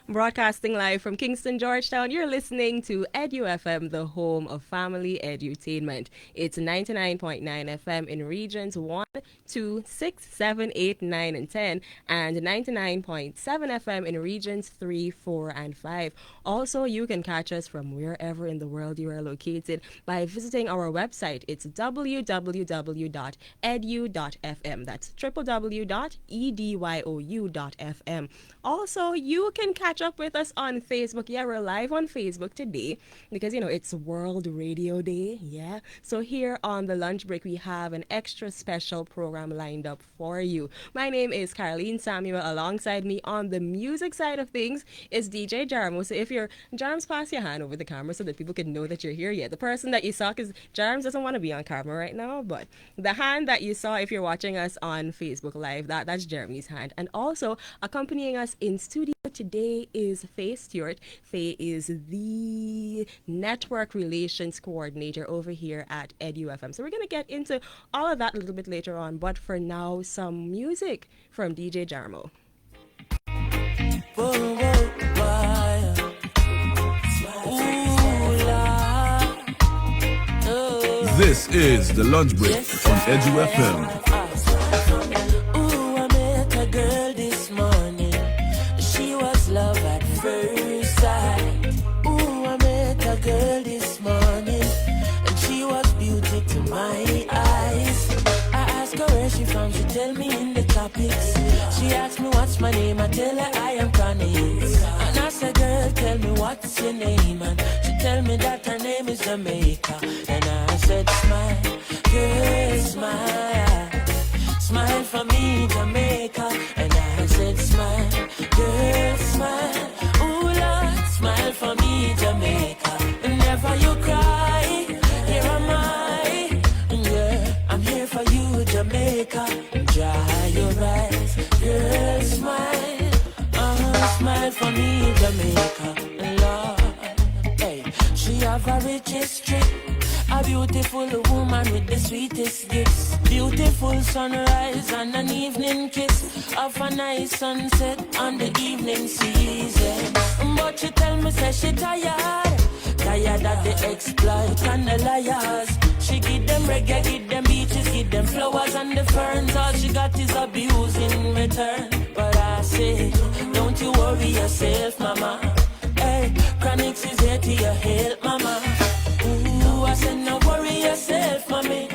Broadcasting live from Kingston, Georgetown, you're listening to EduFM, the home of family edutainment. It's 99.9 FM in regions 1, 2, 6, 7, 8, 9, and 10, and 99.7 FM in regions 3, 4, and 5. Also, you can catch us from wherever in the world you are located by visiting our website. It's www.edu.fm. That's www.edyu.fm. Also, you can catch up with us on Facebook. Yeah, we're live on Facebook today because, it's World Radio Day. Yeah. So here on the lunch break, we have an extra special program lined up for you. My name is Carlene Samuel. Alongside me on the music side of things is DJ Jarmo. So if you're Jarms, pass your hand over the camera so that people can know that you're here. Yeah, the person that you saw, because Jarms doesn't want to be on camera right now, but the hand that you saw if you're watching us on Facebook Live, that's Jeremy's hand. And also accompanying us in studio today is Faye Stewart. Faye is the network relations coordinator over here at EduFM. So we're going to get into all of that a little bit later on. But for now, some music from DJ Jarmo. This is the lunch break on EduFM. Love at first sight. Ooh, I met a girl this morning, and she was beauty to my eyes. I asked her where she from, she tell me in the topics. She asked me what's my name, I tell her I am Carlene. And I said, girl, tell me what's your name, and she tell me that her name is Jamaica. And I said, smile, girl, smile. Smile for me, Jamaica. And I said, smile, girl, smile. Ooh, Lord, smile for me, Jamaica. And never you cry, here am I. Yeah, I'm here for you, Jamaica. Dry your eyes, girl, smile. Smile for me, Jamaica. Lord, hey, she have a rich history. A beautiful woman with the sweetest gifts. Beautiful sunrise and an evening kiss of a nice sunset on the evening season. But she tell me, say she tired. Tired of the exploit and the liars. She give them reggae, give them beaches, give them flowers and the ferns. All she got is abuse in return. But I say, don't you worry yourself, mama. Hey, Chronix is here to your help, mama. Ooh, I said, no worry yourself, mommy.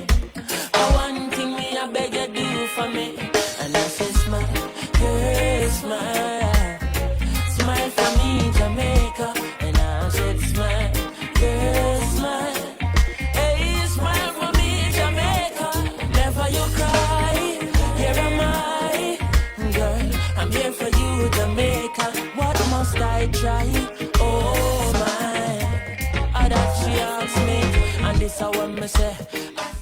One thing me, I beg you do for me. And I said, smile, girl, smile. Smile for me, Jamaica. And I said, smile, girl, smile. Hey, smile for me, Jamaica. Never you cry, here am I. Girl, I'm here for you, Jamaica. What must I try? Oh, my. That she asked me, and this I want me say.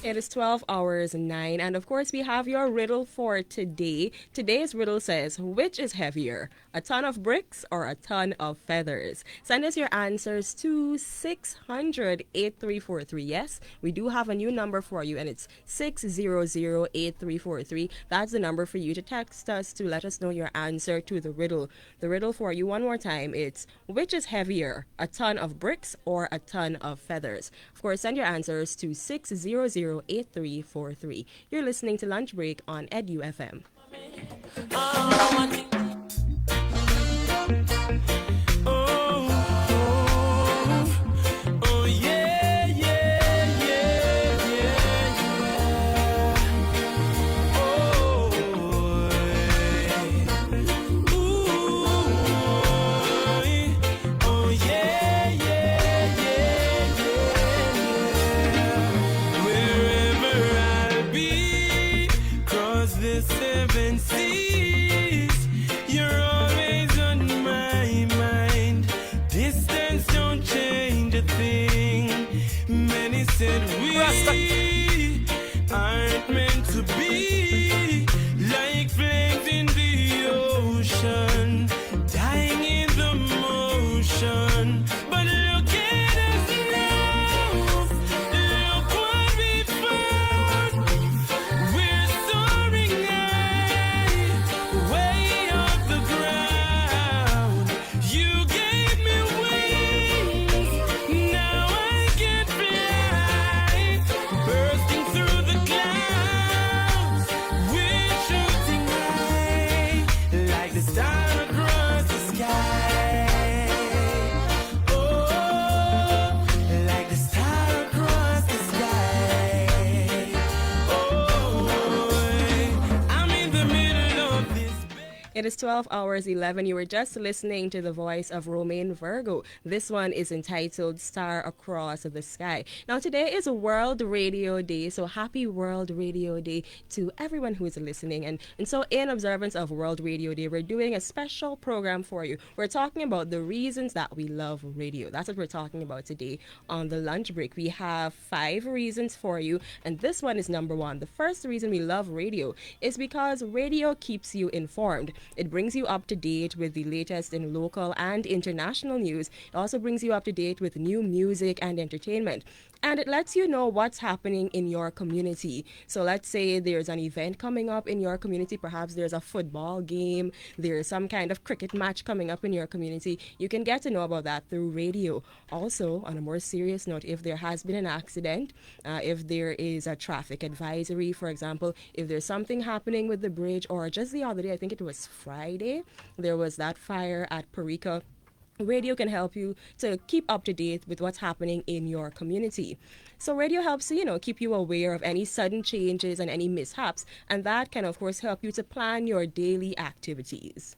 It is 12 hours 9, and of course we have your riddle for today. Today's riddle says, which is heavier, a ton of bricks or a ton of feathers? Send us your answers to 600-8343. Yes, we do have a new number for you, and it's 600-8343. That's the number for you to text us to let us know your answer to the riddle. The riddle for you one more time, it's which is heavier, a ton of bricks or a ton of feathers? Of course, send your answers to 600-8343. You're listening to Lunch Break on EduFM. Aren't meant to be like flames in the ocean, dying in the motion. But look at us now, look what we found. We're soaring high, way off the ground. You It is 12 hours 11. You were just listening to the voice of Romaine Virgo. This one is entitled Star Across the Sky. Now, today is World Radio Day, so happy World Radio Day to everyone who is listening. And so, in observance of World Radio Day, we're doing a special program for you. We're talking about the reasons that we love radio. That's what we're talking about today on the lunch break. We have 5 reasons for you, and this one is number 1. The first reason we love radio is because radio keeps you informed. It brings you up to date with the latest in local and international news. It also brings you up to date with new music and entertainment. And it lets you know what's happening in your community. So let's say there's an event coming up in your community. Perhaps there's a football game. There's some kind of cricket match coming up in your community. You can get to know about that through radio. Also, on a more serious note, if there has been an accident, if there is a traffic advisory, for example, if there's something happening with the bridge, or just the other day, I think it was Friday, there was that fire at Parika. Radio can help you to keep up to date with what's happening in your community. So radio helps keep you aware of any sudden changes and any mishaps, and that can of course help you to plan your daily activities.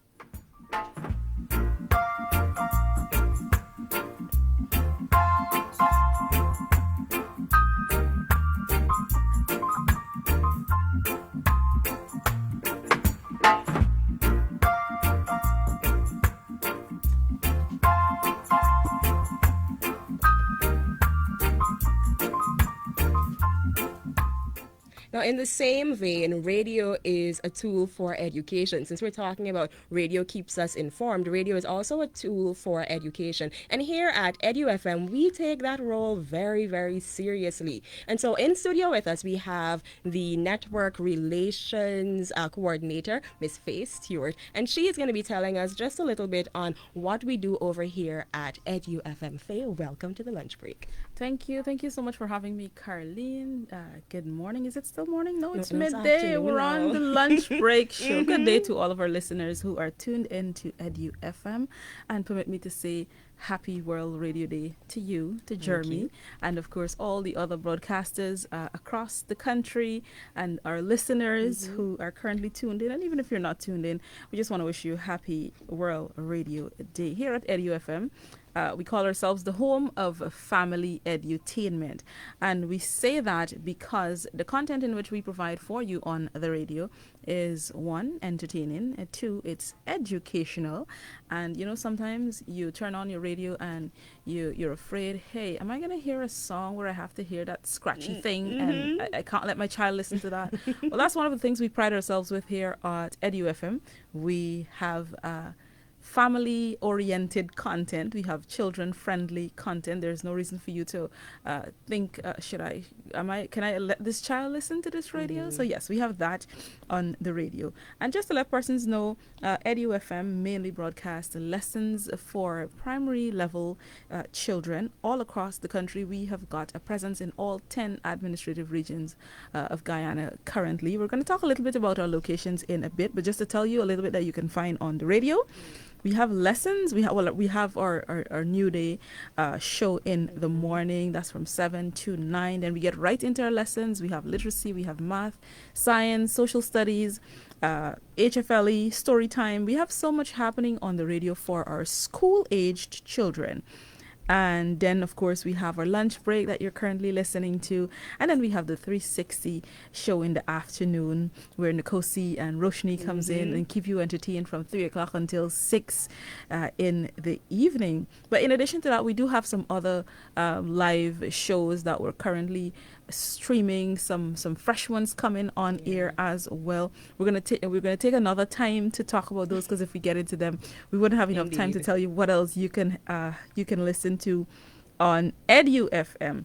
Now, in the same vein, radio is a tool for education. Since we're talking about radio keeps us informed, radio is also a tool for education. And here at EduFM, we take that role very, very seriously. And so in studio with us, we have the Network Relations Coordinator, Miss Faye Stewart. And she is going to be telling us just a little bit on what we do over here at EduFM. Faye, welcome to the lunch break. Thank you. Thank you so much for having me, Carlene. Good morning. Is it still morning? No, it's No, it's midday. afternoon We're now. on the lunch break show. Good day to all of our listeners who are tuned in to Edu FM. And permit me to say happy World Radio Day to you, to Jeremy, and of course all the other broadcasters across the country and our listeners who are currently tuned in. And even if you're not tuned in, we just want to wish you happy World Radio Day. Here at Edu FM, we call ourselves the home of family edutainment. And we say that because the content in which we provide for you on the radio is 1, entertaining, 2, it's educational. And sometimes you turn on your radio and you're afraid, hey, am I going to hear a song where I have to hear that scratchy thing and I can't let my child listen to that? Well, that's one of the things we pride ourselves with here at EduFM. We have family-oriented content. We have children-friendly content. There's no reason for you to think, can I let this child listen to this radio? So yes, we have that on the radio. And just to let persons know, EduFM mainly broadcasts lessons for primary level children all across the country. We have got a presence in all 10 administrative regions of Guyana currently. We're going to talk a little bit about our locations in a bit, but just to tell you a little bit that you can find on the radio. We have lessons. We have our New Day show in the morning. That's from 7 to 9. Then we get right into our lessons. We have literacy. We have math, science, social studies, HFLE, story time. We have so much happening on the radio for our school-aged children. And then, of course, we have our lunch break that you're currently listening to. And then we have the 360 show in the afternoon where Nkosi and Roshni comes in and keep you entertained from 3 o'clock until 6 in the evening. But in addition to that, we do have some other live shows that we're currently streaming, some fresh ones coming on air as well. We're gonna take another time to talk about those, because if we get into them, we wouldn't have enough time to tell you what else you can listen to on EduFM.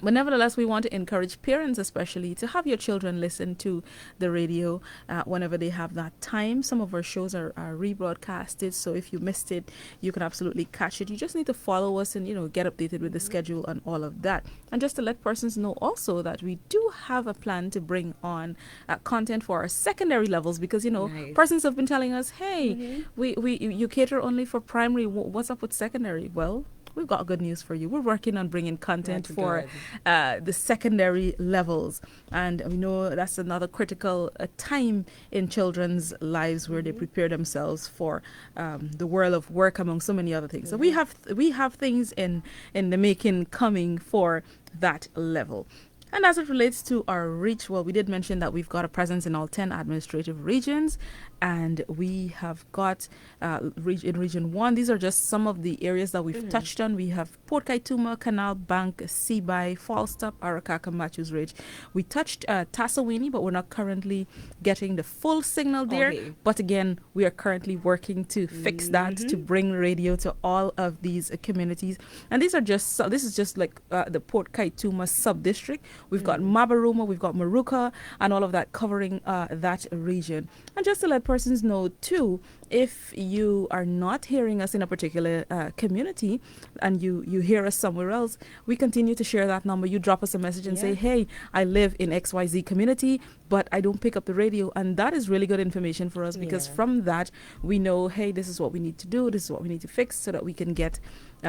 But nevertheless, we want to encourage parents especially to have your children listen to the radio whenever they have that time. Some of our shows are rebroadcasted, so if you missed it, you can absolutely catch it. You just need to follow us and get updated with the schedule and all of that. And just to let persons know also that we do have a plan to bring on content for our secondary levels, because Nice. persons have been telling us, hey, you cater only for primary. What's up with secondary? Well, we've got good news for you. We're working on bringing content That's for the secondary levels. And we know that's another critical time in children's lives where they prepare themselves for the world of work, among so many other things. So we have things in the making coming for that level. And as it relates to our reach, well, we did mention that we've got a presence in all 10 administrative regions, and we have got in Region 1. These are just some of the areas that we've touched on. We have Port Kaituma, Canal Bank, Seaby, Falstaff, Arakaka, Matthews Ridge. We touched Tassawini, but we're not currently getting the full signal there. Okay. But again, we are currently working to fix that, to bring radio to all of these communities. And these are just, this is just like the Port Kaituma sub-district. We've got Mabaruma, we've got Maruka, and all of that covering that region. And just to let persons know too, if you are not hearing us in a particular community and you hear us somewhere else, we continue to share that number. You drop us a message and say, hey, I live in XYZ community, but I don't pick up the radio. And that is really good information for us, because from that, we know, hey, this is what we need to do, this is what we need to fix, so that we can get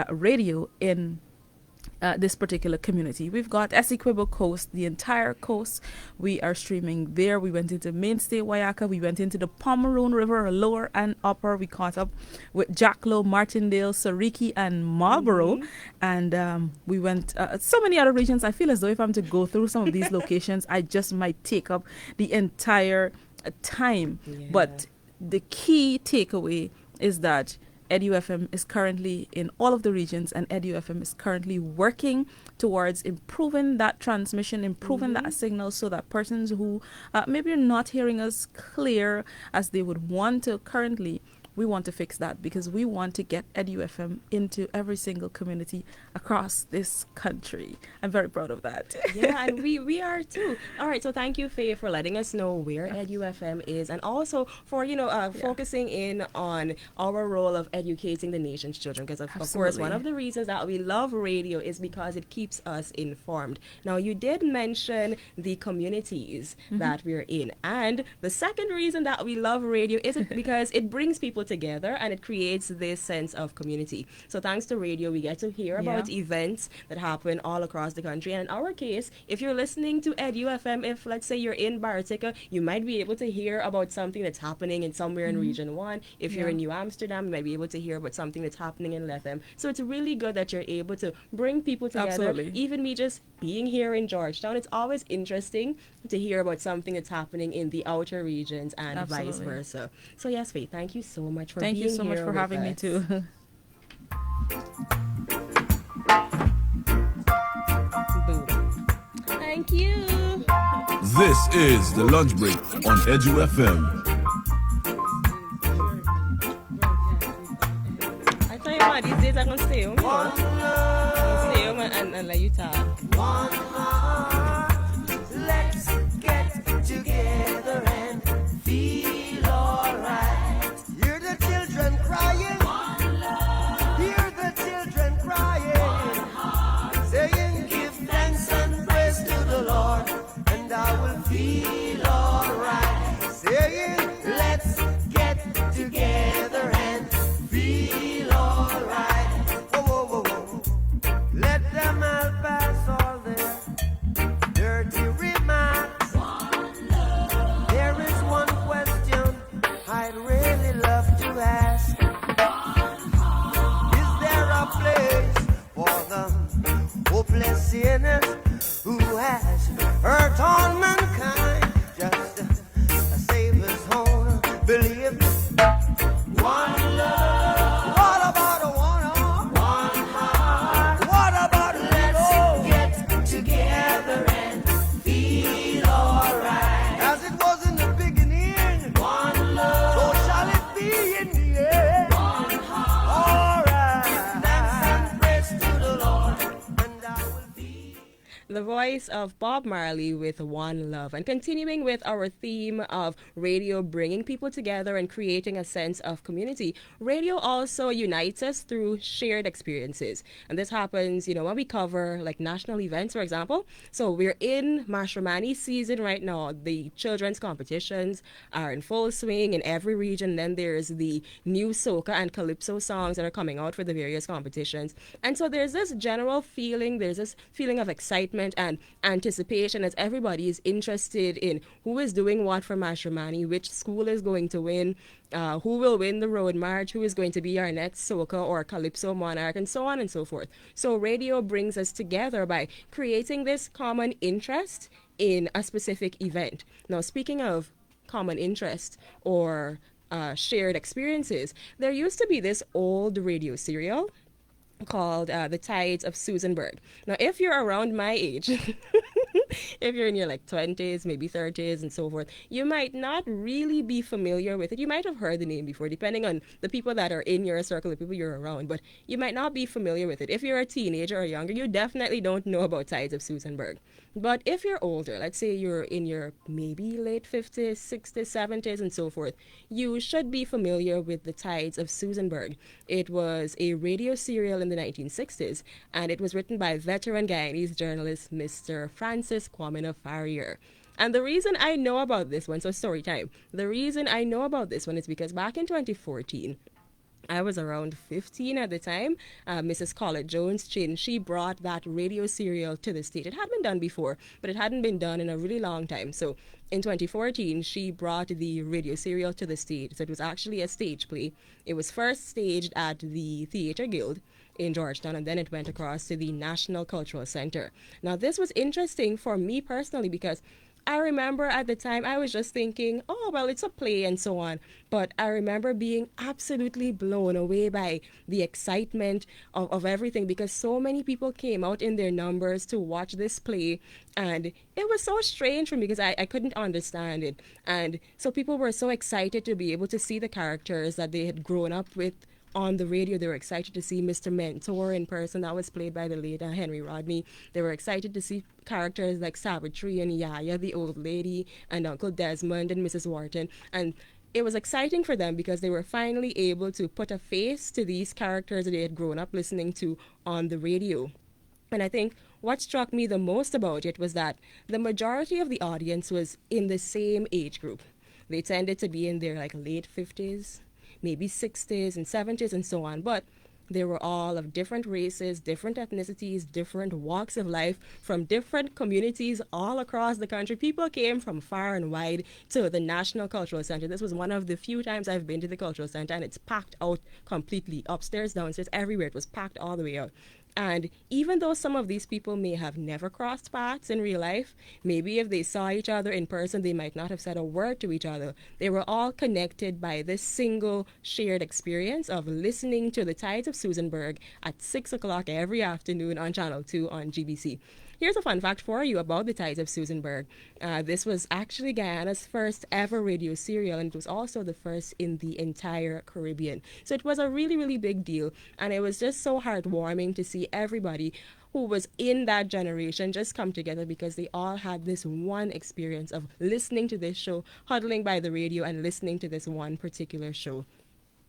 radio in this particular community. We've got Essequibo Coast, the entire coast. We are streaming there. We went into Mainstay Wayaka. We went into the Pomeroon River, lower and upper. We caught up with Jacklow, Martindale, Sariki, and Marlborough. And we went so many other regions. I feel as though if I'm to go through some of these locations, I just might take up the entire time. But the key takeaway is that EduFM is currently in all of the regions, and EduFM is currently working towards improving that transmission, improving that signal, so that persons who maybe are not hearing us clear as they would want to currently, we want to fix that, because we want to get EduFM into every single community across this country. I'm very proud of that. Yeah, and we are too. All right, so thank you, Faye, for letting us know where EduFM is, and also for, focusing in on our role of educating the nation's children, because of course one of the reasons that we love radio is because it keeps us informed. Now, you did mention the communities that we're in, and the second reason that we love radio is because it brings people together and it creates this sense of community. So thanks to radio, we get to hear about events that happen all across the country. And in our case, if you're listening to EduFM, if let's say you're in Baratika, you might be able to hear about something that's happening in somewhere in Region 1. If you're in New Amsterdam, you might be able to hear about something that's happening in Lethem. So it's really good that you're able to bring people together. Absolutely. Even me just being here in Georgetown, it's always interesting to hear about something that's happening in the outer regions and vice versa. So yes, Faye, thank you so much for being here. Thank you so much for having me too. Thank you. This is the lunch break on Edu FM. I tell you what, these days I'm gonna stay home. Stay home and let you talk. One heart, let's get together and feel alright. Hear the children crying. One love. Hear the children crying. One heart. Saying, give thanks and praise to the Lord, and I will feel alright. Saying, let's get together and feel alright. Whoa, whoa, whoa, whoa. Let them all pass all their dirty remarks. One love. There is one question I'd really love to ask. Is there a place for the hopeless sinners who has hurt all mankind? Just a Savior's own belief. One love. What about a one heart? What about let's get together and feel alright? As it was in the beginning, one love. So shall it be in the end. One heart. Alright. Thanks and praise to the Lord, and I will be. the voice of Bob Marley with One Love. And continuing with our theme of radio bringing people together and creating a sense of community, radio also unites us through shared experiences. And this happens, when we cover like national events, for example. So we're in Mashramani season right now. The children's competitions are in full swing in every region. Then there's the new soca and calypso songs that are coming out for the various competitions. And so there's this general feeling, there's this feeling of excitement and anticipation as everybody is interested in who is doing what for Mashramani, which school is going to win, who will win the road march, who is going to be our next soca or calypso monarch, and so on and so forth. So radio brings us together by creating this common interest in a specific event. Now, speaking of common interest or shared experiences, there used to be this old radio serial called The Tides of Susanburg. Now, if you're around my age, if you're in your like 20s, maybe 30s and so forth, you might not really be familiar with it. You might have heard the name before, depending on the people that are in your circle, the people you're around, but you might not be familiar with it. If you're a teenager or younger, you definitely don't know about Tides of Susanburg. But if you're older, let's say you're in your maybe late 50s, 60s, 70s, and so forth, you should be familiar with The Tides of Susanburg. It was a radio serial in the 1960s, and it was written by veteran Guyanese journalist Mr. Francis Kwamina Farrier. And the reason I know about this one, so story time, the reason I know about this one is because back in 2014, I was around 15 at the time. Mrs. Collett Jones Chin, she brought that radio serial to the state. It had been done before, but it hadn't been done in a really long time. So in 2014, she brought the radio serial to the state. So it was actually a stage play. It was first staged at the Theatre Guild in Georgetown, and then it went across to the National Cultural Center. Now, this was interesting for me personally because I remember at the time I was just thinking, oh, well, it's a play and so on. But I remember being absolutely blown away by the excitement of everything because so many people came out in their numbers to watch this play. And it was so strange for me because I couldn't understand it. And so people were so excited to be able to see the characters that they had grown up with on the radio. They were excited to see Mr. Mentor in person. That was played by the late Henry Rodney. They were excited to see characters like Savitri and Yaya, the old lady, and Uncle Desmond and Mrs. Wharton. And it was exciting for them because they were finally able to put a face to these characters that they had grown up listening to on the radio. And I think what struck me the most about it was that the majority of the audience was in the same age group. They tended to be in their like late 50s, maybe 60s and 70s and so on, but they were all of different races, different ethnicities, different walks of life, from different communities all across the country. People came from far and wide to the National Cultural Center. This was one of the few times I've been to the Cultural Center, and it's packed out completely, upstairs, downstairs, everywhere. It was packed all the way out. And even though some of these people may have never crossed paths in real life, maybe if they saw each other in person, they might not have said a word to each other. They were all connected by this single shared experience of listening to the Tides of Susanburg at 6 o'clock every afternoon on Channel 2 on GBC. Here's a fun fact for you about the Tides of Susanburg. This was actually Guyana's first ever radio serial, and it was also the first in the entire Caribbean. So it was a really, really big deal, and it was just so heartwarming to see everybody who was in that generation just come together because they all had this one experience of listening to this show, huddling by the radio and listening to this one particular show.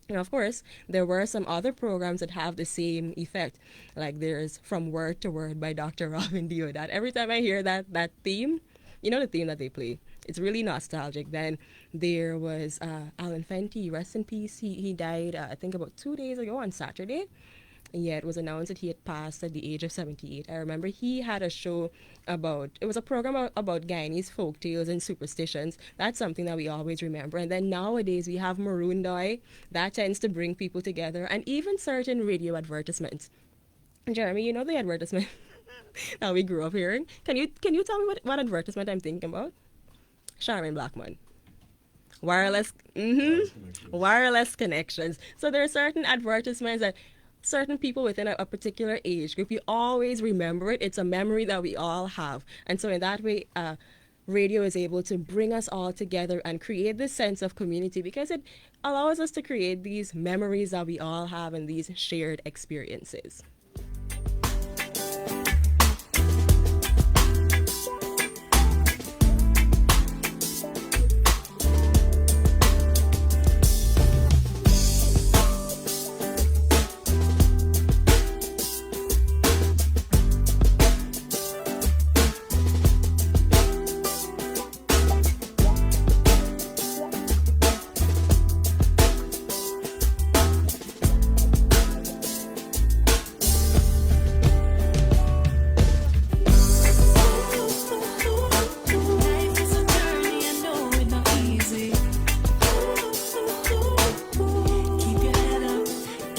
And of course, there were some other programs that have the same effect. Like there's From Word to Word by Dr. Robin Deodat. Every time I hear that theme, the theme that they play, it's really nostalgic. Then there was Alan Fenty, rest in peace. He died, I think, about 2 days ago on Saturday. Yeah, it was announced that he had passed at the age of 78. I remember he had a show it was a program about Guyanese folk tales and superstitions. That's something that we always remember. And then nowadays we have Maroon Doy. That tends to bring people together. And even certain radio advertisements. Jeremy, you know the advertisement that we grew up hearing? Can you tell me what advertisement I'm thinking about? Charmin Blackman. Wireless connections. So there are certain advertisements that certain people within a particular age group, you always remember it. It's a memory that we all have. And so in that way, radio is able to bring us all together and create this sense of community because it allows us to create these memories that we all have and these shared experiences.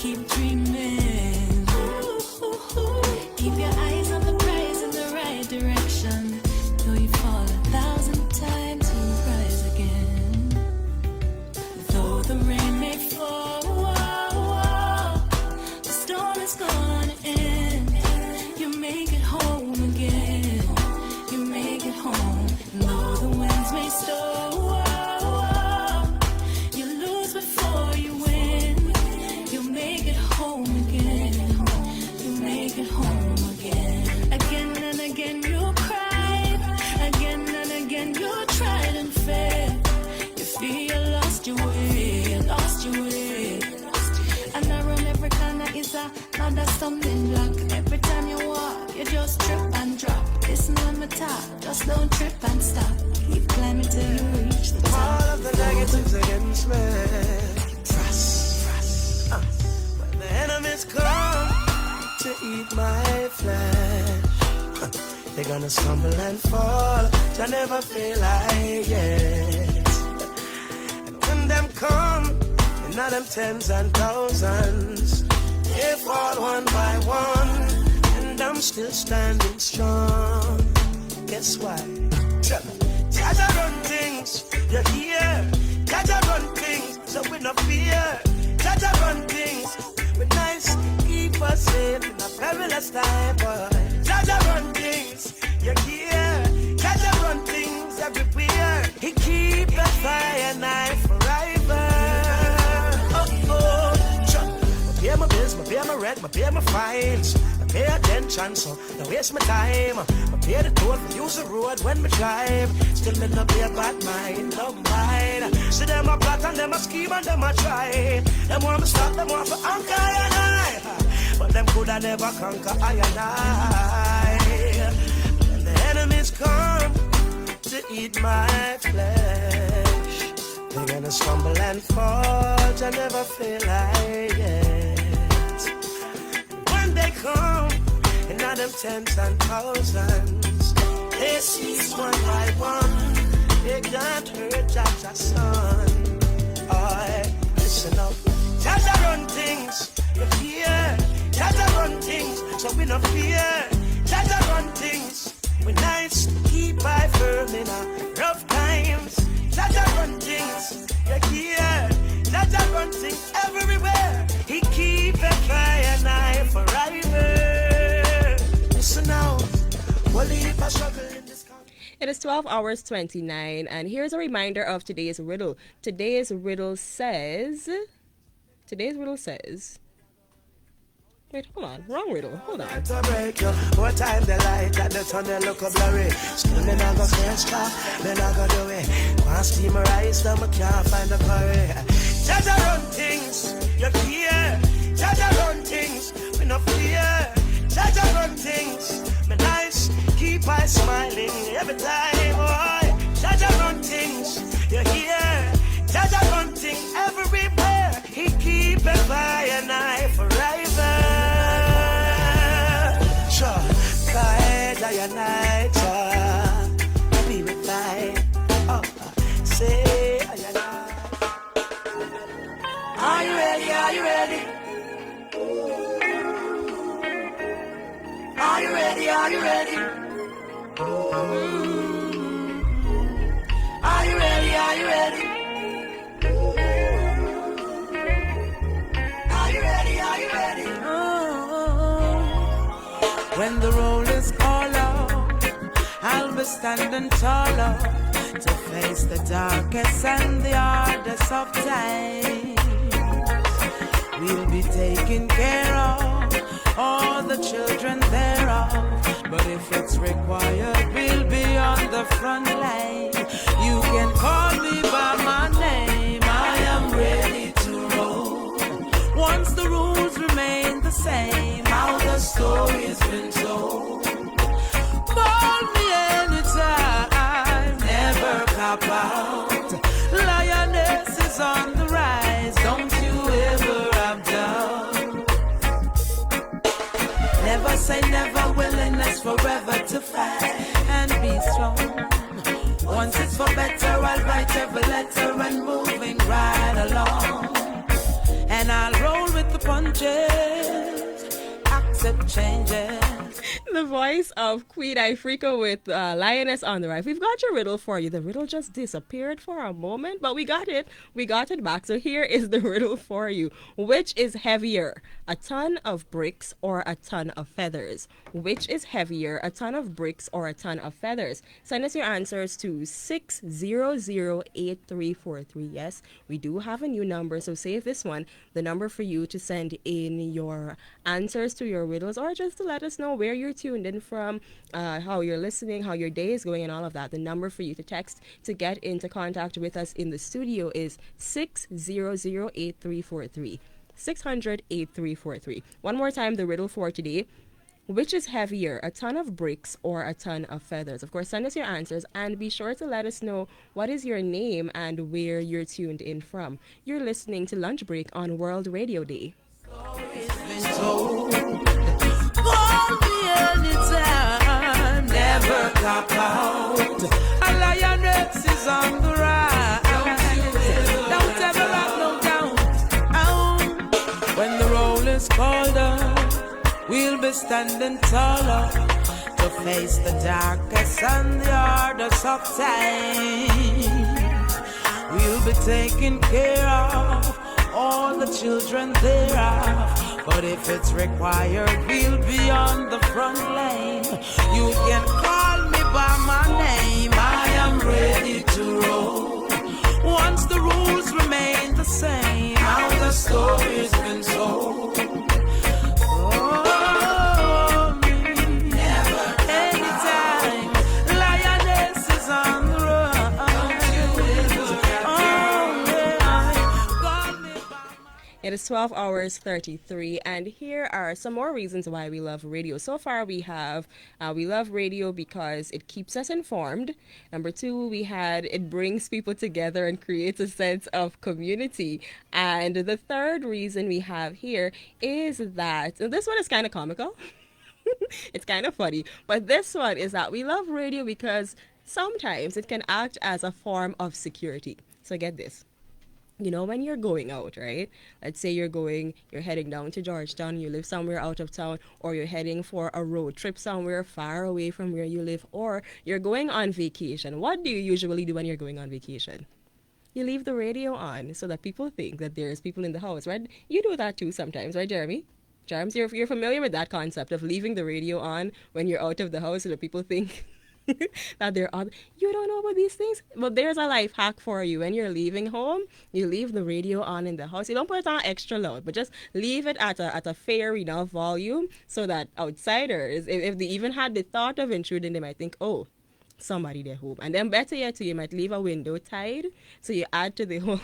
keep dreaming. Keep your eyes on the prize in the right direction. Though you fall 1,000 times, you rise again. Though the rain may fall, the storm is gonna end. You make it home again. You make it home. And though the winds may storm, you lose before you win. You make it home again. You make it home again. Again and again you cried. Again and again you tried and failed. You feel you lost your way. You lost your way. And around every corner is another stumbling block. Every time you walk, you just trip and drop. Listen on my top, just don't trip and stop. Keep climbing till you reach the top. All of the negatives against me. Trust. When the enemies come to eat my flesh, they're gonna stumble and fall. They never feel like it. And when them come, not them tens and thousands, they fall one by one, and I'm still standing strong. Guess why? Jaja run things, you hear? Jaja run things, so we no fear. Jaja run things, we nice, keep us safe in a perilous time, boy. Jaja run things, you hear? Jaja run things everywhere. He keep the fire knife forever. Pay my bills, pay my rent, pay my fines. I pay attention, so don't waste my time. I pay the toll, use the road when we drive. Still me no pay a bad mind, no mind. See them a plot and them a scheme and them a try. Them want me stop, them want to anchor and I. But them coulda never conquer I and I. When the enemies come to eat my flesh, they're gonna stumble and fall, I never feel like it. When they come, and now them tens and thousands, they seize one by one, they can't hurt Jaja's son. Alright, listen up. Jaja run things, you fear. Jaja run things, so we no fear. Jaja run things, we nice, keep by firm in our rough times. Jaja run things, you hear? Jaja run things everywhere. He keep a fire knife forever. Listen now, we'll leave a struggle in this country. It is 12 hours 29, and here's a reminder of today's riddle. Today's riddle says... Wait, hold on. Wrong riddle. Hold on. To break you. What time the light at the tunnel look up blurry. Still me not go first class, me not go do it. Can't steam my eyes, now I can't find the curry. Jaja run things, you fear. Jaja run things, we no fear. Jaja run things, me nice, keep I smiling every time, boy. Jaja run things, you hear. Jaja run things everywhere. He keep a fire knife forever. Sure, guide your night, be with light. Oh, say, are you ready? Are you ready? Are you ready? Are you ready? Are you ready? Are you ready? Are you ready? Are you ready? When the roll is all out, I'll be standing taller to face the darkest and the hardest of times. We'll be taking care of all the children thereof. But if it's required, we'll be on the front line. You can call me by my name. I am ready to roll. Once the rules remain the same, how the story's been told. Call me anytime, never cop out. Lioness is on the rise, don't you ever have doubt. Never say never, willingness forever to fight and be strong. Once it's for better, I'll write every letter and moving right along. And and I'll roll with the punches. Accept changes. The voice of Queen Ifrica with Lioness on the Right. We've got your riddle for you. The riddle just disappeared for a moment, but we got it. We got it back. So here is the riddle for you. Which is heavier, a ton of bricks or a ton of feathers? Which is heavier, a ton of bricks or a ton of feathers? Send us your answers to 6008343. Yes, we do have a new number, so save this one. The number for you to send in your answers to your riddles, or just to let us know where you're tuned in from, how you're listening, how your day is going, and all of that. The number for you to text to get into contact with us in the studio is 6008343. 6008343. One more time, the riddle for today. Which is heavier, a ton of bricks or a ton of feathers? Of course, send us your answers and be sure to let us know what is your name and where you're tuned in from. You're listening to Lunch Break on World Radio Day. Call me anytime, never clock out. A lioness is on the rise. Don't ever have no doubt. When the roll is called up, we'll be standing taller to face the darkest and the hardest of times. We'll be taking care of all the children thereof. But if it's required, we'll be on the front line. You can call me by my name. I am ready to roll. Once the rules remain the same, how the story's been told. It is 12 hours 33, and here are some more reasons why we love radio. So far, we have we love radio because it keeps us informed. Number two, we had it brings people together and creates a sense of community. And the third reason we have here is that this one is kind of comical. It's kind of funny, but this one is that we love radio because sometimes it can act as a form of security. So get this. You know, when you're going out, right? Let's say you're heading down to Georgetown, you live somewhere out of town, or you're heading for a road trip somewhere far away from where you live, or you're going on vacation. What do you usually do when you're going on vacation? You leave the radio on so that people think that there's people in the house, right? You do that too sometimes, right, Jeremy? James, you're familiar with that concept of leaving the radio on when you're out of the house so that people think that they're on. You don't know about these things? But there's a life hack for you. When you're leaving home, you leave the radio on in the house. You don't put it on extra loud, but just leave it at a fair enough volume so that outsiders, if they even had the thought of intruding, they might think, oh, somebody there home. And then better yet, you might leave a window tied, so you add to the whole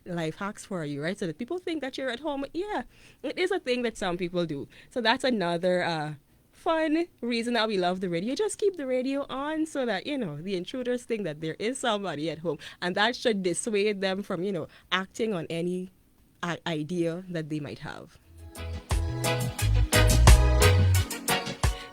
life hacks for you, right? So that people think that you're at home. Yeah, it is a thing that some people do. So that's another fun reason that we love the radio. Just keep the radio on so that, you know, the intruders think that there is somebody at home, and that should dissuade them from, you know, acting on any idea that they might have.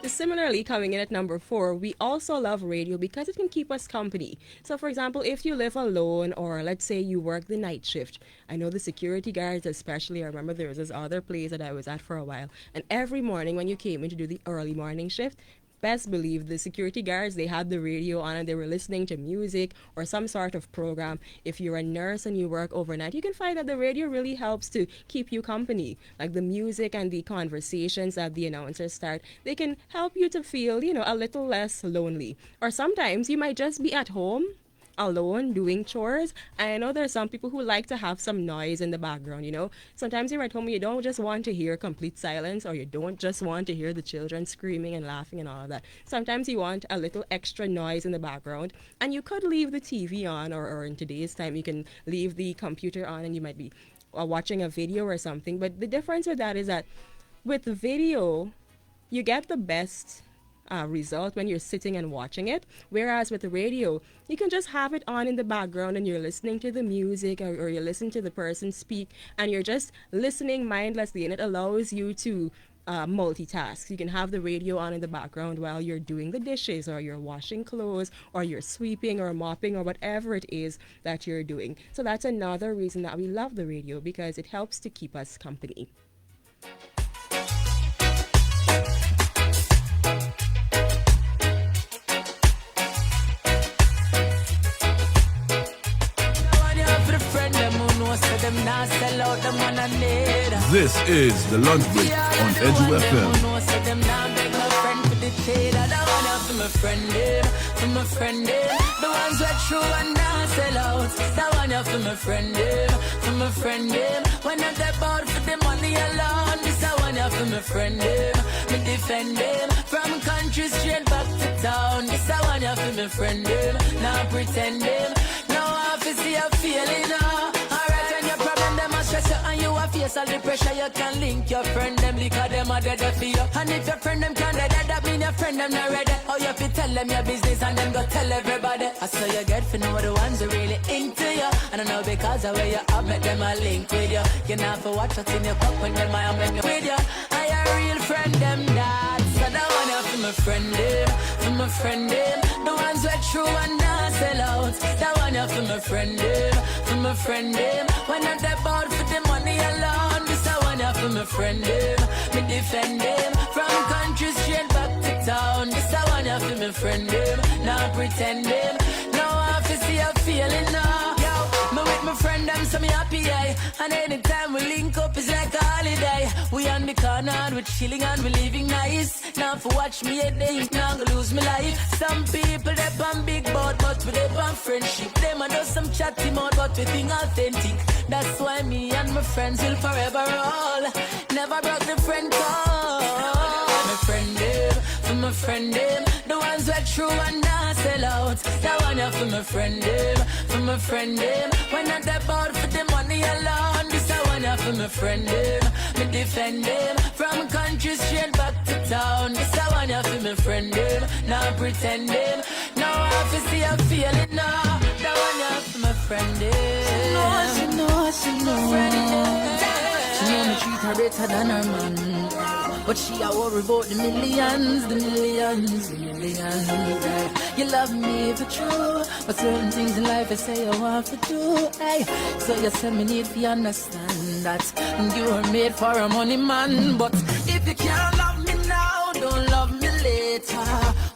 Similarly, coming in at number 4, we also love radio because it can keep us company. So, for example, if you live alone, or let's say you work the night shift, I know the security guards especially, I remember there was this other place that I was at for a while, and every morning when you came in to do the early morning shift, best believe the security guards, they had the radio on and they were listening to music or some sort of program. If you're a nurse and you work overnight, you can find that the radio really helps to keep you company. Like the music and the conversations that the announcers start, they can help you to feel, you know, a little less lonely. Or sometimes you might just be at home alone doing chores. I know there's some people who like to have some noise in the background, you know. Sometimes you're at home, you don't just want to hear complete silence, or you don't just want to hear the children screaming and laughing and all of that. Sometimes you want a little extra noise in the background, and you could leave the TV on, or in today's time, you can leave the computer on and you might be watching a video or something. But the difference with that is that with the video, you get the best result when you're sitting and watching it, whereas with the radio you can just have it on in the background and you're listening to the music, or you're listening to the person speak and you're just listening mindlessly, and it allows you to multitask. You can have the radio on in the background while you're doing the dishes or you're washing clothes or you're sweeping or mopping or whatever it is that you're doing. So that's another reason that we love the radio, because it helps to keep us company. This is the lunch break on Edu FM. For my friend, the ones that true and not sell out. That one for my friend, for my friend. When I'm that bout for the money alone, this I one for my friend. Me defend them from country straight back to town. This I one for my friend. Now pretend them. Now I see a feeling. Alright, when your problem them a stress you and you a face all the pressure, you can link your friend them because them are dead for you. And if your friend them can't dead, that mean your friend them not ready. Oh, you have to tell them your business and them go tell everybody. I saw you get for know the ones who really into you. And I know because of where you up, make them a link with you. You not for watch what's in your cup when them I make with you. I a real friend them that. So that one for my friend them, for my friend them. The ones who are true and not sell out. That one for my friend them, for my friend them. When I'm that bout for the money alone, this I one for my friend them. Me defend them from country straight back to town. This I one for my friend them. Now pretend them. Now I have to see a feeling now. Yo, me with my friend them, so me happy, aye. And anytime we link up, it's like a holiday. We on the corner and we chilling and we living nice. Now for watch me a day, now I'm gonna lose my life. Some people they on big boat, but we they on friendship. Them I know some chatty mouth, but we think authentic. That's why me and my friends will forever roll. Never broke the friend call. My friend them, for my friend them. The ones that true and not sell out. That one for my friend them, for my friend them. When I'm that bout for the money alone, this I one for my friend them. Me defend them from country straight back to town. This I one for my friend them. Now pretend them. Now I have to see a feeling now. That one for my friend them. She knows. She know me treat her better than her man. But she a worry about the millions. Yeah. You love me for true, but certain things in life I say I want to do. Hey, so you say me need to understand that you are made for a money man. But if you can't love me now, don't love me later.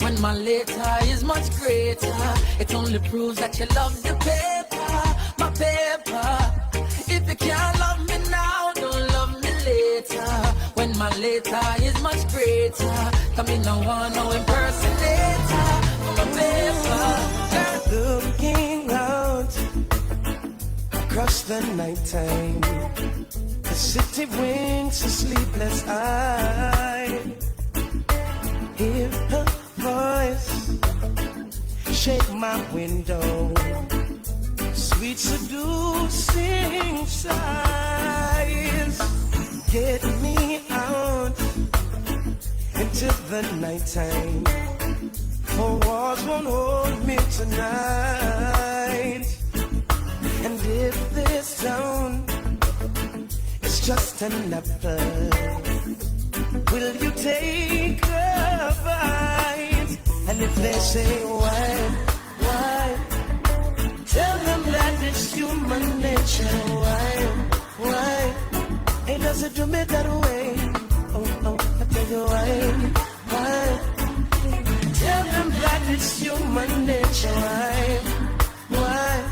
When my later is much greater, it only proves that you love the paper, my paper. If you can't love me now, don't love me later. When my later is much greater, come in no one, no impersonator. My paper, looking out across the nighttime, the city winks a sleepless eye. Hear her voice shake my window, sweet seducing sighs. Get me out into the nighttime, for walls won't hold me tonight. And if this town is just an apple, will you take a bite? And if they say why, tell them that it's human nature. Why? It doesn't do me that way. Oh, I tell you why? Tell them that it's human nature. Why?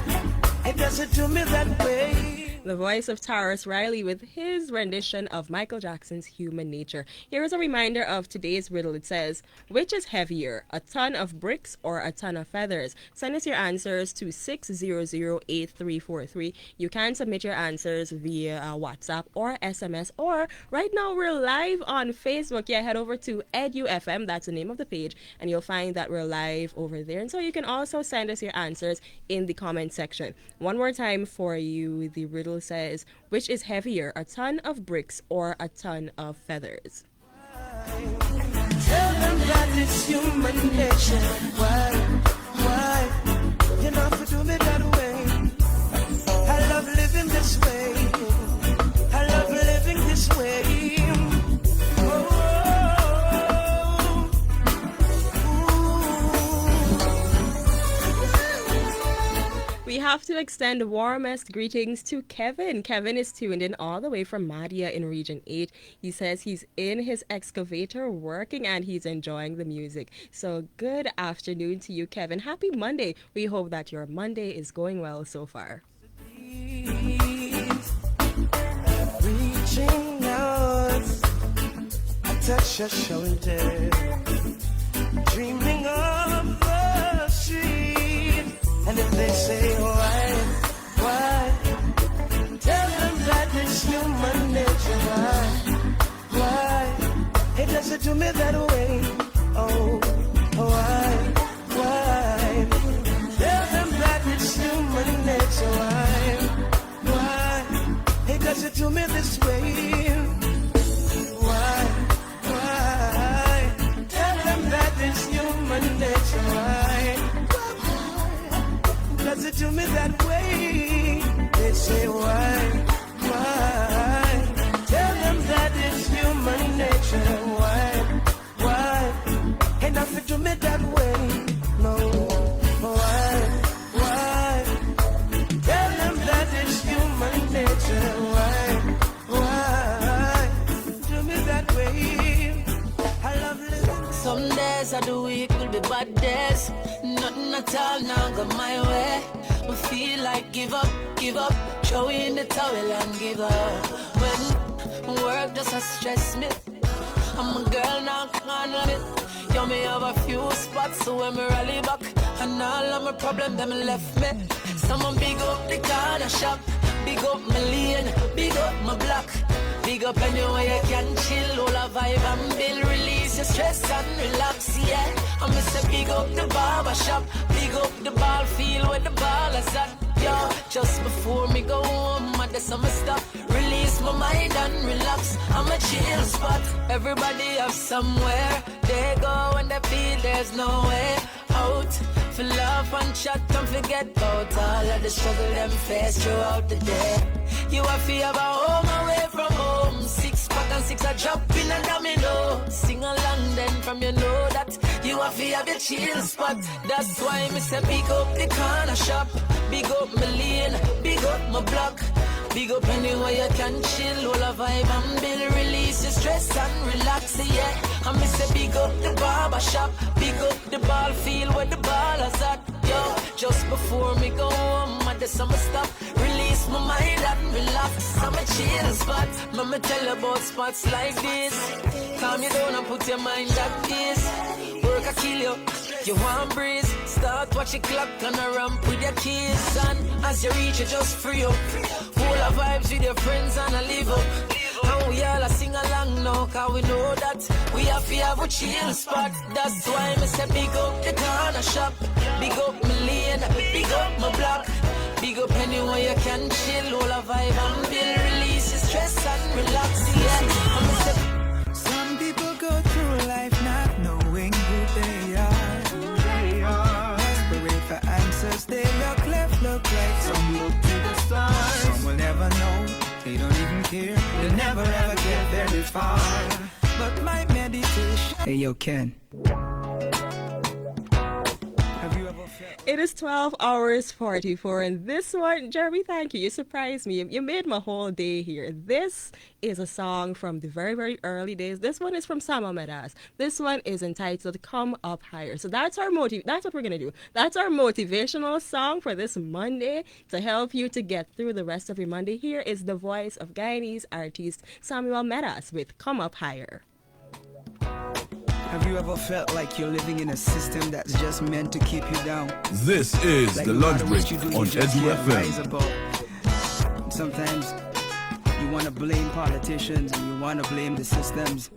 It doesn't do me that way. The voice of Taurus Riley with his rendition of Michael Jackson's Human Nature. Here is a reminder of today's riddle. It says, which is heavier, a ton of bricks or a ton of feathers? Send us your answers to 6008343. You can submit your answers via WhatsApp or SMS, or right now we're live on Facebook. Yeah, head over to EduFM, that's the name of the page, and you'll find that we're live over there. And so you can also send us your answers in the comment section. One more time for you, the riddle says, which is heavier, a ton of bricks or a ton of feathers? Tell them that it's human nature. Why? You know to do me that way. I love living this way. I love living this way. Oh. have to extend warmest greetings to Kevin. Kevin is tuned in all the way from Madia in Region 8. He says he's in his excavator working and he's enjoying the music. So good afternoon to you, Kevin. Happy Monday. We hope that your Monday is going well so far. Reaching out, I touch your shoulder, dreaming of the street. And if they say why, tell them that it's human nature. Why, it doesn't do me that way. Oh, why, tell them that it's human nature. Why, it doesn't do me this way. Why, tell them that it's human nature. Why, does it do me that way? They say why, tell them that it's human nature. Why, ain't nothing to me that way. No, why, tell them that it's human nature. Why, do me that way. I love living. Some days of the week will be bad days. Nothing at all now go my way. We feel like give up, throw in the towel and give up. When work just a stress me, I'm a girl now, can't run it. Yo, me have a few spots, so when me rally back, and all of my problem them left me. Someone big up the corner shop, big up my lane, big up my block. Big up anywhere you can chill, all a vibe and build, release your stress and relax, yeah. I'm say big up the barber shop, big up the ball field where the ball is at, yo. Just before me go home, I do some stuff, release my mind and relax. I'm a chill spot, everybody have somewhere they go when they feel there's no way out. For love and chat and forget about all of the struggle them face throughout the day. You have to have a home away from home. 6 pack and 6 a drop in a domino. Sing along then from you know that you have to have your chill spot. That's why me say big up the corner shop, big up my lane, big up my block. Big up anywhere you can chill, all a vibe and build, release your stress and relax, yeah. And me say big up the barber shop, big up the ball field where the ball is at, yo. Just before me go home, I do some stuff, release my mind and relax. I'm a chill spot, mama tell you about spots like this. Calm you down and put your mind at peace. Work a kill you, you want breeze. Start watch your clock and a ramp with your keys. And as you reach it, just free up. Full of vibes with your friends and a live up. And we all a sing along now, cause we know that we have to have a chill spot. That's why me say big up the corner shop, big up my lane, big up my block. Big up anywhere you can chill, all a vibe and build, release your stress and relax, yeah. Some people go through life not knowing who they are. Desperate for answers, they look left, look right. Some look to the stars. Some will never know, they don't even care. They'll never ever get very far. But my meditation. Hey, yo, Ken. Have you ever felt? It is 12 hours 44, and this one, Jeremy, thank you. You surprised me. You made my whole day here. This is a song from the very, very early days. This one is from Sama Medas. This one is entitled Come Up Higher. So that's our that's what we're going to do. That's our motivational song for this Monday to help you to get through the rest of your Monday. Here is the voice of Guyanese artist Samuel Medas with Come Up Higher. Have you ever felt like you're living in a system that's just meant to keep you down? This is Like the no lunch matter break what you do, on you just Edu can't rise FM. above. Sometimes you want to blame politicians and you want to blame the systems.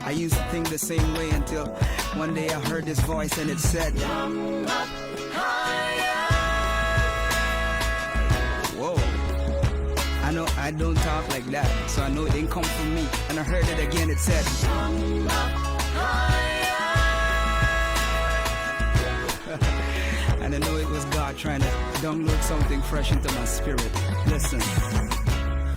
I used to think the same way until one day I heard this voice and it said, "Come up higher." Whoa. I know I don't talk like that, so I know it didn't come from me. And I heard it again, it said, "Come up higher." And I know it was God trying to download something fresh into my spirit. Listen.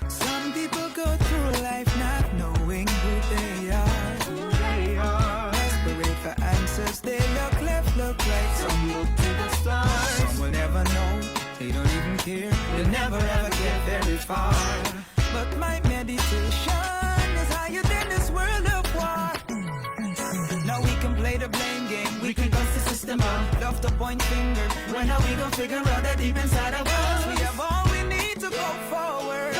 Some people go through life not knowing who they are. Desperate for answers, they look left, look right. Some look to the stars. Some will never them all. Love to point fingers. When are we gonna figure out that deep inside of us we have all we need to go forward?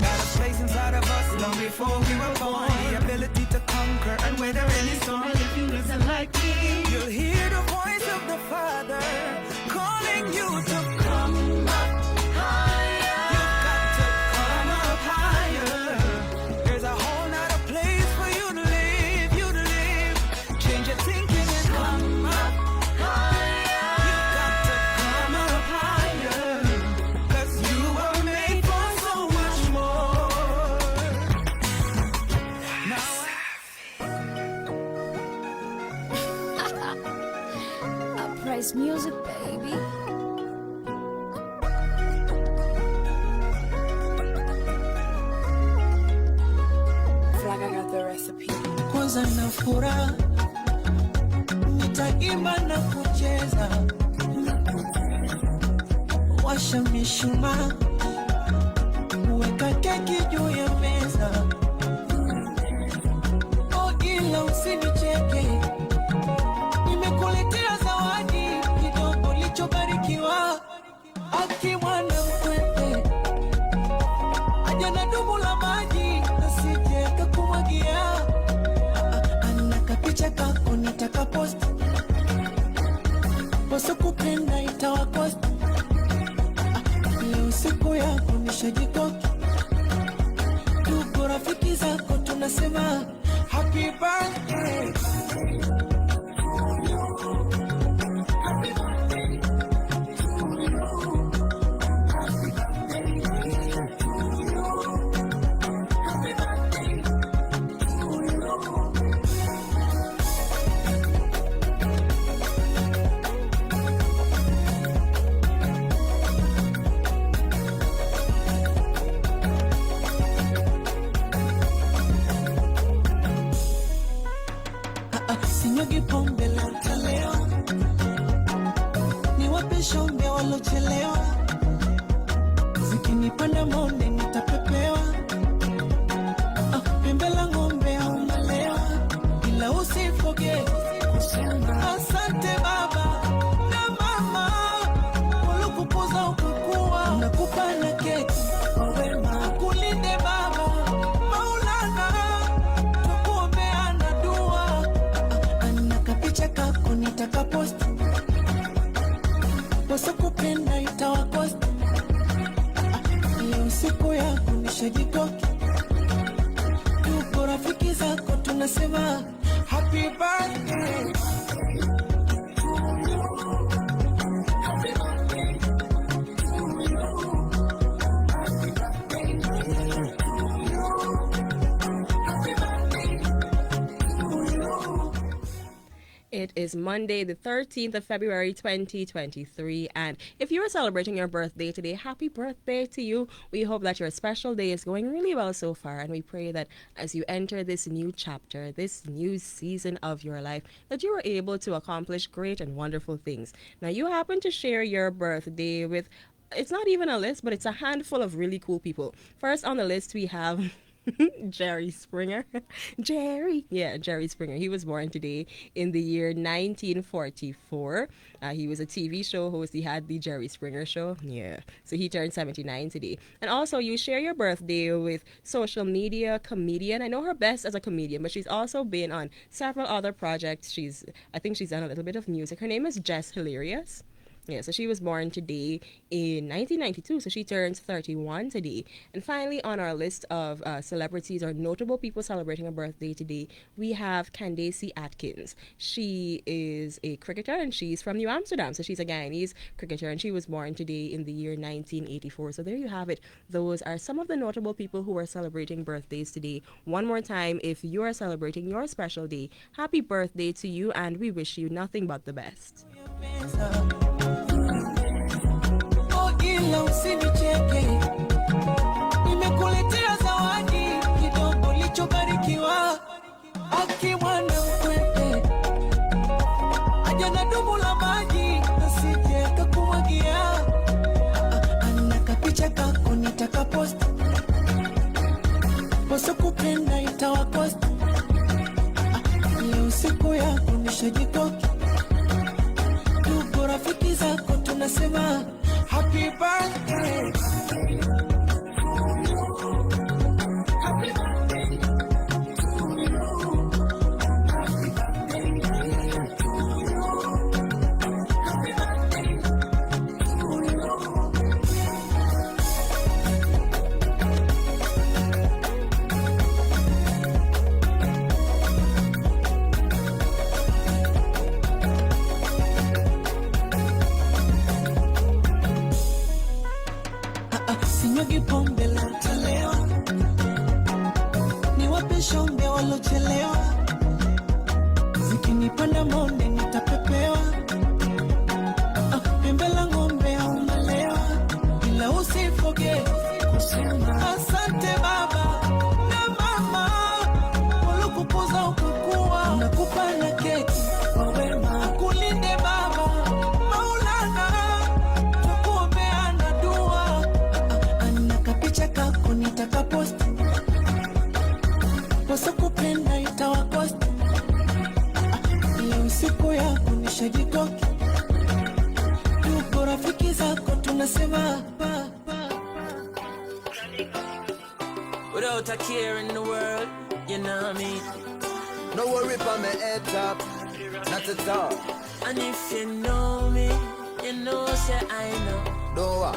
Got a place inside of us long before we were born. The ability to conquer and weather any storm. If you listen like me, you'll hear the voice of the Father calling you to come up higher. You've got to come up higher. There's a whole nother place for you to live, Change your thinking and come up higher. You've got to come up higher. 'Cause you were made for so much more. Now Uprise music, baby. Flag, I got the recipe. kwanza na furaha nitaimba na kucheza, washa mishumaa, weka keki juu ya meza. Oh, ila usinicheke, nimekuletea zawadi kidogo lichobarikiwa. Aki mwana mkwete aja na dumu la maji nasije kakumwagia. Anakapicha kako nitaka post, boso kupenda itawa cost. Leo siku yako nishajikoki, tuko rafiki zako tunasema happy birthday. Sinyagi pombe la utaleo, niwape shombe walochelewa. Zikinipanda monde nitapepewa, pembe la ng'ombe au malewa. Ila usifoge kusema asante baba na mama, walokupoza ukakua. Nakupa na keki kwa wema, akulinde baba Maulana, tukuombeana dua. Anakapicha kako nitaka post, boso kupenda itawa cost. Leo siku yako nishajikoki, tuko rafiki zako tunasema happy birthday. It is Monday, the 13th of February, 2023. And if you are celebrating your birthday today, happy birthday to you. We hope that your special day is going really well so far. And we pray that as you enter this new chapter, this new season of your life, that you are able to accomplish great and wonderful things. Now, you happen to share your birthday with, it's not even a list, but it's a handful of really cool people. First on the list, we have Jerry Springer. Jerry Springer. He was born today in the year 1944. He was a TV show host. He had the Jerry Springer Show. Yeah. So he turned 79 today. And also, you share your birthday with social media comedian. I know her best as a comedian, but she's also been on several other projects. I think she's done a little bit of music. Her name is Jess Hilarious. Yeah, so she was born today in 1992, so she turns 31 today. And finally, on our list of celebrities or notable people celebrating a birthday today, we have Candace Atkins. She is a cricketer, and she's from New Amsterdam, so she's a Guyanese cricketer, and she was born today in the year 1984. So there you have it. Those are some of the notable people who are celebrating birthdays today. One more time, if you are celebrating your special day, happy birthday to you, and we wish you nothing but the best. Ila usinicheke, nimekuletea zawadi kidogo lichobarikiwa. Aki mwana mkwete aja na dumu la maji nasije kakumwagia. Anakapicha kako nitaka post, boso kupenda itawa cost. Leo siku yako nishajikoki, Tuko rafiki zako tunasema happy birthday. Sinyagi pombe la utalewa, niwape shombe walochelewa, zikinipanda monde nitapepewa, pembe la ng'ombe au malewa, ila usifoge kusema asante baba na mama, walokupoza ukakua, nakupa na keki kwa wema, akulinde baba Maulana, tukuombea na dua. Picha kako nitaka post, wasa kupenda itawakost, leo siku yako nishajikoki, tuko rafiki zako tunasema without a care in the world, you know what I mean? No worry for me head top, not at all. And if you know me, you know say I know. No.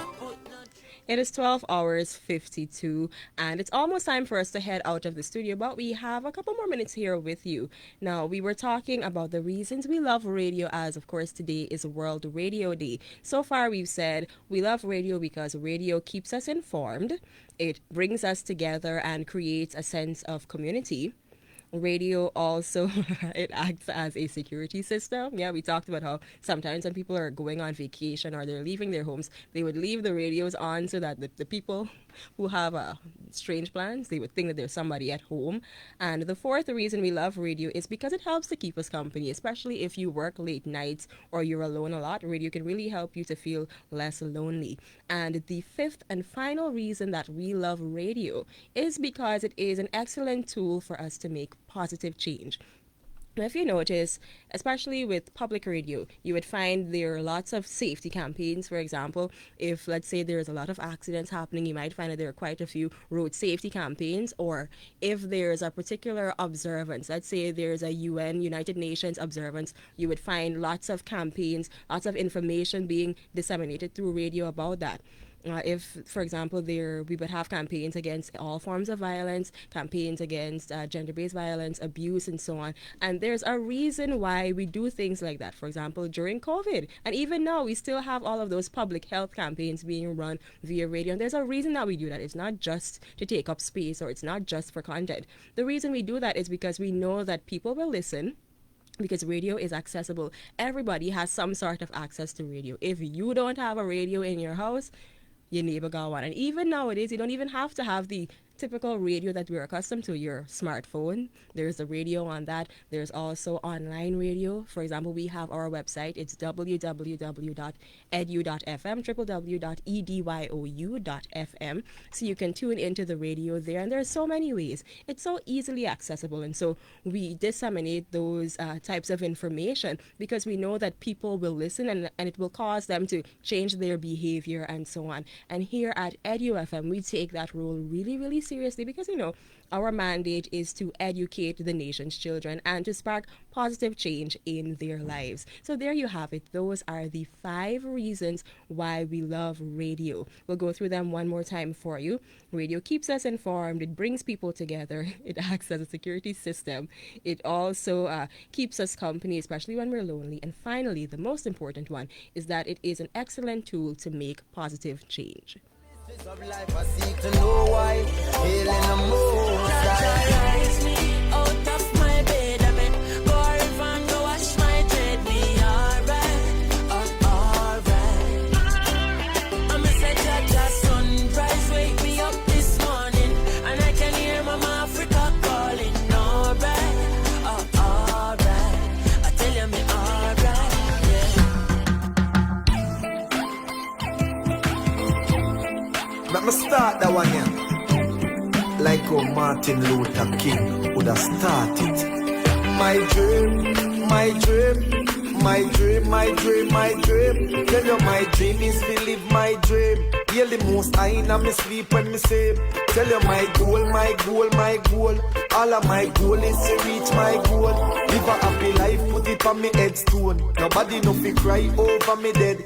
It is 12 hours 52, and it's almost time for us to head out of the studio, but we have a couple more minutes here with you. Now, we were talking about the reasons we love radio, as of course today is World Radio Day. So far, we've said we love radio because radio keeps us informed, it brings us together and creates a sense of community. Radio also, it acts as a security system. Yeah, we talked about how sometimes when people are going on vacation or they're leaving their homes, they would leave the radios on so that the people who have strange plans, they would think that there's somebody at home. And the fourth reason we love radio is because it helps to keep us company, especially if you work late nights or you're alone a lot. Radio can really help you to feel less lonely. And the fifth and final reason that we love radio is because it is an excellent tool for us to make positive change. Now, if you notice, especially with public radio, you would find there are lots of safety campaigns. For example, if, let's say, there's a lot of accidents happening, you might find that there are quite a few road safety campaigns. Or if there's a particular observance, let's say there's a United Nations observance, you would find lots of campaigns, lots of information being disseminated through radio about that. If, for example, we would have campaigns against all forms of violence, campaigns against gender-based violence, abuse, and so on. And there's a reason why we do things like that. For example, during COVID. And even now, we still have all of those public health campaigns being run via radio. And there's a reason that we do that. It's not just to take up space, or it's not just for content. The reason we do that is because we know that people will listen, because radio is accessible. Everybody has some sort of access to radio. If you don't have a radio in your house, your neighbor got one. And even nowadays, you don't even have to have the typical radio that we're accustomed to, your smartphone. There's a radio on that. There's also online radio. For example, we have our website. It's www.edu.fm, www.edyu.fm. So you can tune into the radio there. And there's so many ways. It's so easily accessible. And so we disseminate those types of information because we know that people will listen, and it will cause them to change their behavior and so on. And here at EduFM, we take that role really, really seriously because, our mandate is to educate the nation's children and to spark positive change in their lives. So there you have it. Those are the 5 reasons why we love radio. We'll go through them one more time for you. Radio keeps us informed. It brings people together. It acts as a security system. It also keeps us company, especially when we're lonely. And finally, the most important one is that it is an excellent tool to make positive change. Of life, I seek to know why. Healing the most. Rise me out of my bed, go river and go wash my dread. Be alright, alright. I'm a Jaja sunrise, wake me up this morning, and I can hear Mama Africa calling. Alright, alright. I tell you me alright, yeah. Let me start that one here. Like how Martin Luther King would have started. My dream, My dream, my dream, my dream. Tell you my dream is to live my dream. Hear the most I in me sleep when me sleep. Tell you my goal, my goal, my goal. All of my goal is to reach my goal. Live a happy life, put it on me headstone. Nobody no fi cry over me dead.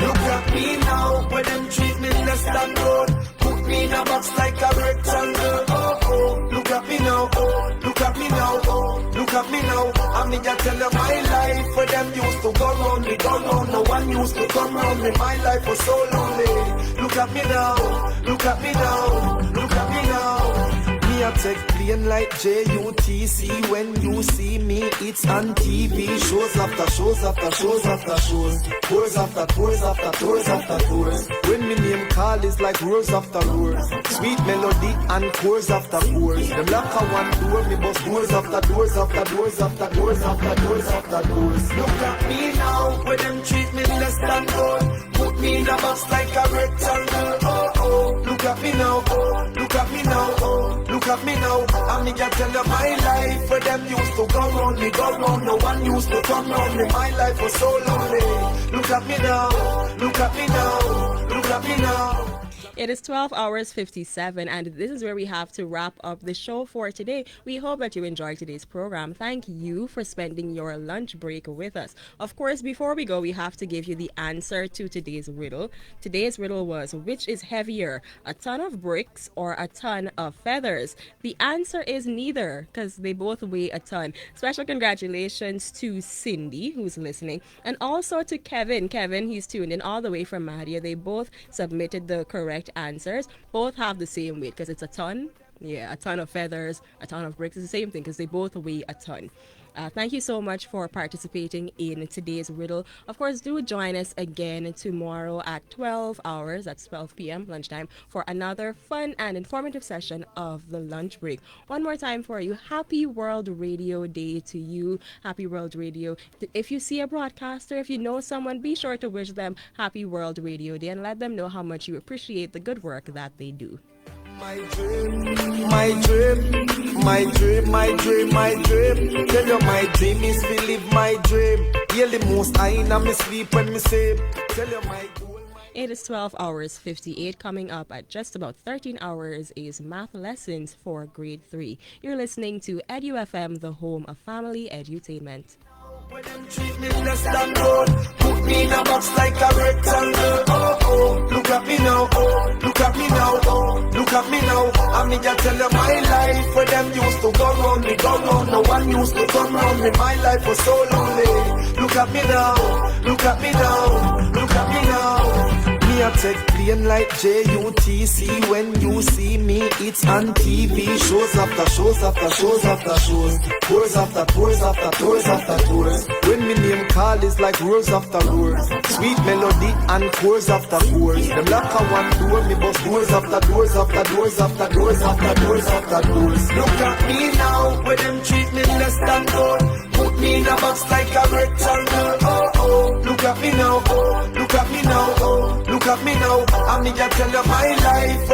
Look at me now, when them treat me less than gold. Put me in a box like a rectangle. Oh oh, look at me now. Oh, look at me now. Oh, look at me now. I mean, I tell you my life, where them used to go round me, go round. No one used to come round me. My life was so lonely. Look at me now. Look at me now. Look at me now. Me a take plane like JUTC. When you see me, it's on TV. Shows after shows after shows after shows. Tours after tours after tours after tours. When me name call is like roars after roars. Sweet melody and chords after chords. Them lock a one door, me bust doors after doors after doors after doors after doors after doors. Look at me now, where them treat me less than gold. Put me in a box like a rectangle. Oh oh, look at me now. Oh, look at me now. Oh, look at me now. I mean, I tell you my life, where them used to go round me, go round. No one used to come round me. My life was so lonely. Look at me now. Look at me now. Look at me now. It is 12 hours 57, and this is where we have to wrap up the show for today. We hope that you enjoyed today's program. Thank you for spending your lunch break with us. Of course, before we go, we have to give you the answer to today's riddle. Today's riddle was, which is heavier, a ton of bricks or a ton of feathers? The answer is neither, because they both weigh a ton. Special congratulations to Cindy, who's listening, and also to Kevin. Kevin, he's tuned in all the way from Mahdia. They both submitted the correct answers. Both have the same weight because it's a ton. Yeah, a ton of feathers, a ton of bricks is the same thing because they both weigh a ton. Thank you so much for participating in today's riddle. Of course, do join us again tomorrow at 12 hours, that's 12 p.m. lunchtime, for another fun and informative session of the lunch break. One more time for you, happy World Radio Day to you. Happy World Radio. If you see a broadcaster, if you know someone, be sure to wish them happy World Radio Day and let them know how much you appreciate the good work that they do. My dream, my dream, my dream, my dream, my dream. Tell you my dream is to live my dream. Hear the most I in me sleep when me sleep. Tell you my goal. It is 12 hours 58. Coming up at just about 13 hours is math lessons for grade 3. You're listening to EduFM, the home of family edutainment. When them treat me less than gold, put me in a box like a rectangle. Oh oh, look at me now. Oh, look at me now. Oh, look at me now. I mean, I tell you my life, where them used to go round me, go round. No one used to come round me. My life was so lonely. Look at me now. Look at me now. Look at me now. Me a take plane like JUTC. When you see me, it's on TV. Shows after shows after shows after shows. Tours after tours after tours after tours. When me name call is like roars after roars. Sweet melody and chords after chords. Them lock a one door, me bust doors after doors after doors after doors after doors after doors. Look at me now, where them treat me less than gold. Put me in a box like a rectangle. Oh oh, look at me now. Oh, look at me now. Oh, look at me now. I mean, I tell you my life.